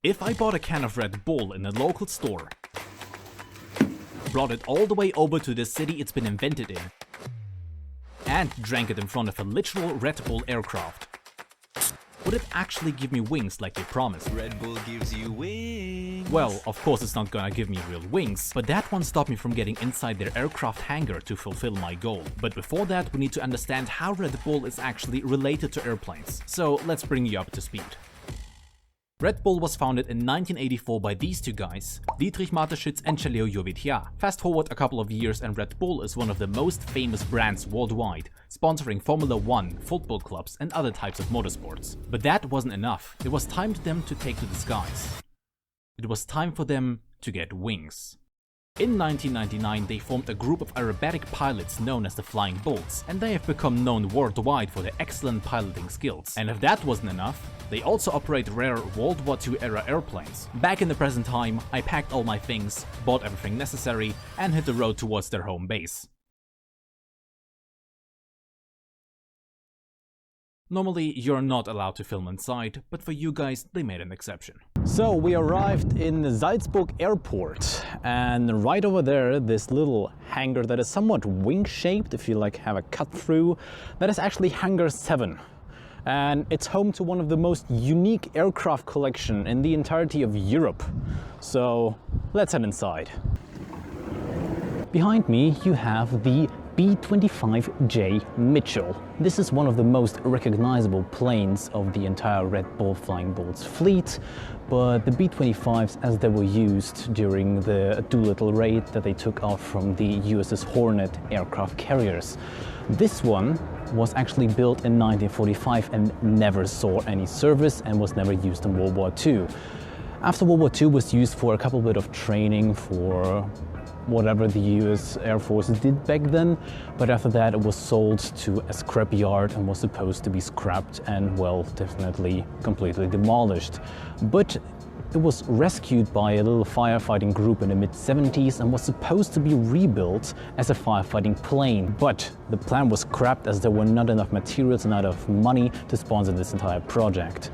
If I bought a can of Red Bull in a local store, brought it all the way over to the city it's been invented in, and drank it in front of a literal Red Bull aircraft, would it actually give me wings like they promised? Red Bull gives you wings. Well, of course it's not gonna give me real wings, but that won't stop me from getting inside their aircraft hangar to fulfill my goal. But before that, we need to understand how Red Bull is actually related to airplanes. So let's bring you up to speed. Red Bull was founded in 1984 by these two guys, Dietrich Mateschitz and Chelio Jovitia. Fast forward a couple of years and Red Bull is one of the most famous brands worldwide, sponsoring Formula 1, football clubs and other types of motorsports. But that wasn't enough. It was time for them to take to the skies. It was time for them to get wings. In 1999, they formed a group of aerobatic pilots known as the Flying Bulls, and they have become known worldwide for their excellent piloting skills. And if that wasn't enough, they also operate rare World War II era airplanes. Back in the present time, I packed all my things, bought everything necessary, and hit the road towards their home base. Normally, you're not allowed to film inside, but for you guys, they made an exception. So we arrived in Salzburg airport, and right over there, this little hangar that is somewhat wing-shaped, if you like have a cut through, that is actually Hangar-7. And it's home to one of the most unique aircraft collection in the entirety of Europe. So let's head inside. Behind me, you have the B-25J Mitchell. This is one of the most recognizable planes of the entire Red Bull Flying Bulls fleet, but the B-25s as they were used during the Doolittle raid that they took out from the USS Hornet aircraft carriers. This one was actually built in 1945 and never saw any service and was never used in World War II. After World War II was used for a couple bit of training for whatever the US Air Force did back then, but after that it was sold to a scrap yard and was supposed to be scrapped and, well, definitely completely demolished. But it was rescued by a little firefighting group in the mid-70s and was supposed to be rebuilt as a firefighting plane. But the plan was scrapped as there were not enough materials and not enough money to sponsor this entire project.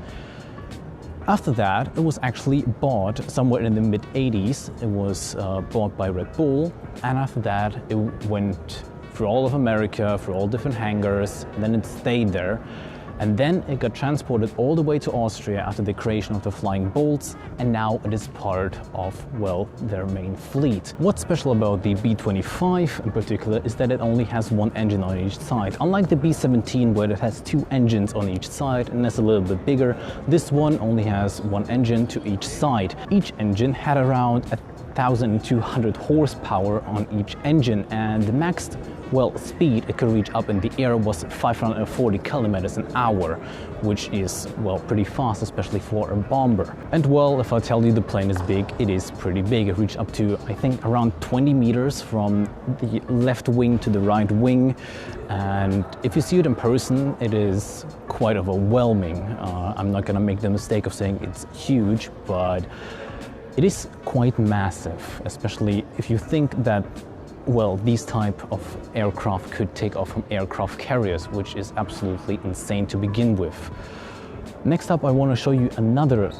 After that, it was actually bought somewhere in the mid-80s. It was bought by Red Bull, and after that it went through all of America, through all different hangars, and then it stayed there. And then it got transported all the way to Austria after the creation of the Flying Bulls, and now it is part of, well, their main fleet. What's special about the B-25 in particular is that it only has one engine on each side. Unlike the B-17 where it has two engines on each side and is a little bit bigger, this one only has one engine to each side. Each engine had around 1,200 horsepower on each engine, and the max speed it could reach up in the air was 540 kilometers an hour, which is, well, pretty fast, especially for a bomber. And, well, if I tell you the plane is big, it is pretty big. It reached up to, I think, around 20 meters from the left wing to the right wing. And if you see it in person, it is quite overwhelming. I'm not gonna make the mistake of saying it's huge, but it is quite massive, especially if you think that, well, these type of aircraft could take off from aircraft carriers, which is absolutely insane to begin with. Next up, I want to show you another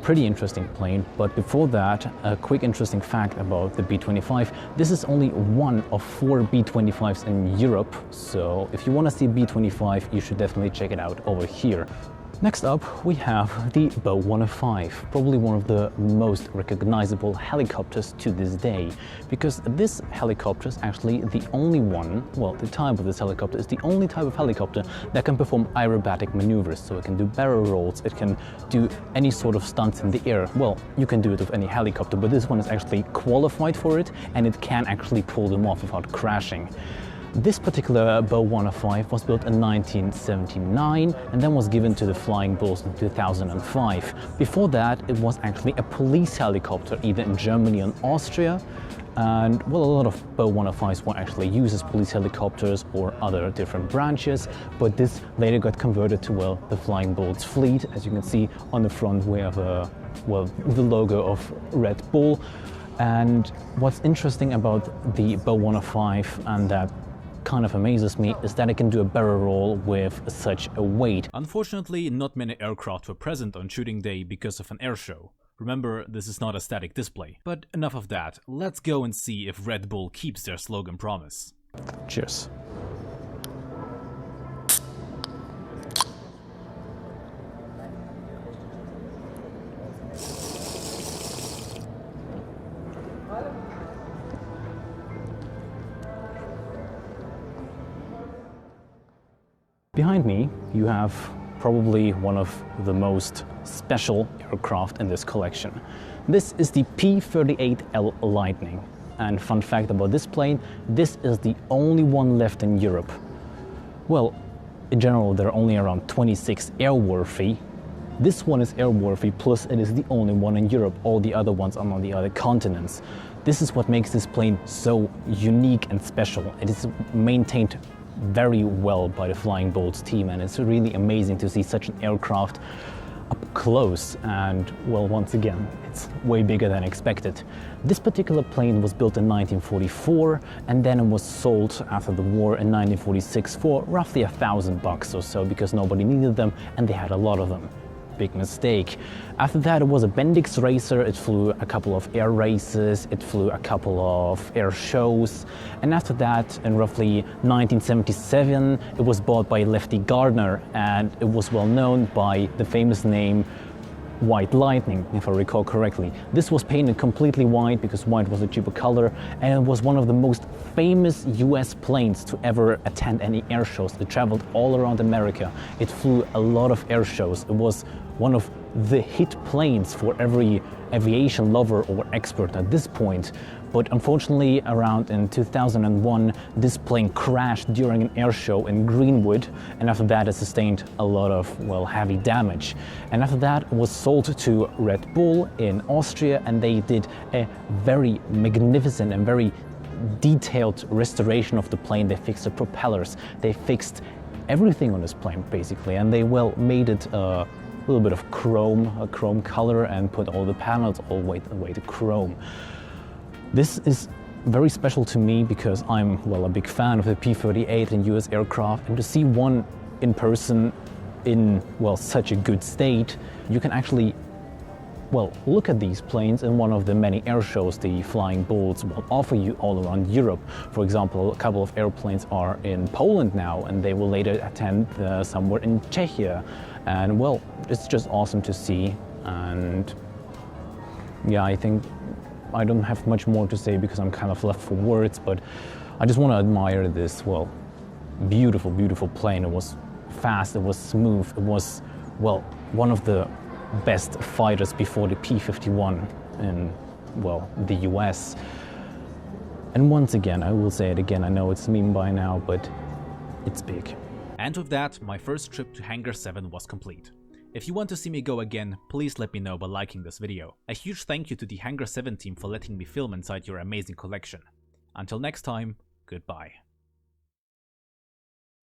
pretty interesting plane, but before that, a quick interesting fact about the B-25. This is only one of 4 B-25s in Europe, so if you want to see B-25, you should definitely check it out over here. Next up, we have the Bo 105, probably one of the most recognizable helicopters to this day, because this helicopter is actually the only one, well, the type of this helicopter is the only type of helicopter that can perform aerobatic maneuvers. So it can do barrel rolls, it can do any sort of stunts in the air. Well, you can do it with any helicopter, but this one is actually qualified for it, and it can actually pull them off without crashing. This particular Bo 105 was built in 1979 and then was given to the Flying Bulls in 2005. Before that, it was actually a police helicopter, either in Germany or Austria. And, well, a lot of Bo 105s were actually used as police helicopters or other different branches, but this later got converted to, well, the Flying Bulls fleet. As you can see on the front, we have the logo of Red Bull. And what's interesting about the Bo 105 and that kind of amazes me is that it can do a barrel roll with such a weight. Unfortunately, not many aircraft were present on shooting day because of an air show. Remember, this is not a static display. But enough of that, let's go and see if Red Bull keeps their slogan promise. Cheers. Behind me, you have probably one of the most special aircraft in this collection. This is the P-38L Lightning. And fun fact about this plane, this is the only one left in Europe. Well, in general, there are only around 26 airworthy. This one is airworthy, plus it is the only one in Europe. All the other ones are on the other continents. This is what makes this plane so unique and special. It is maintained very well by the Flying Bolts team, and it's really amazing to see such an aircraft up close. And well, once again, it's way bigger than expected. This particular plane was built in 1944, and then it was sold after the war in 1946 for roughly $1,000 or so, because nobody needed them and they had a lot of them. Big mistake. After that, it was a Bendix racer. It flew a couple of air races, it flew a couple of air shows, and after that, in roughly 1977, it was bought by Lefty Gardner, and it was well known by the famous name White Lightning, if I recall correctly. This was painted completely white because white was a cheaper color, and it was one of the most famous US planes to ever attend any air shows. It traveled all around America. It flew a lot of air shows. It was one of the hit planes for every aviation lover or expert at this point. But unfortunately, around in 2001, this plane crashed during an air show in Greenwood, and after that it sustained a lot of, well, heavy damage. And after that it was sold to Red Bull in Austria, and they did a very magnificent and very detailed restoration of the plane. They fixed the propellers, they fixed everything on this plane basically, and they, well, made it a little bit of a chrome color, and put all the panels all the way to chrome. This is very special to me because I'm, well, a big fan of the P-38 and US aircraft, and to see one in person in, well, such a good state, you can actually, well, look at these planes in one of the many air shows the Flying Bolts will offer you all around Europe. For example, a couple of airplanes are in Poland now, and they will later attend somewhere in Czechia. And well, it's just awesome to see. And yeah, I think I don't have much more to say because I'm kind of left for words, but I just want to admire this, well, beautiful, beautiful plane. It was fast, it was smooth, it was, well, one of the best fighters before the P-51 in, well, the US. And once again, I will say it again, I know it's a meme by now, but it's big. And with that, my first trip to Hangar-7 was complete. If you want to see me go again, please let me know by liking this video. A huge thank you to the Hangar-7 team for letting me film inside your amazing collection. Until next time, goodbye.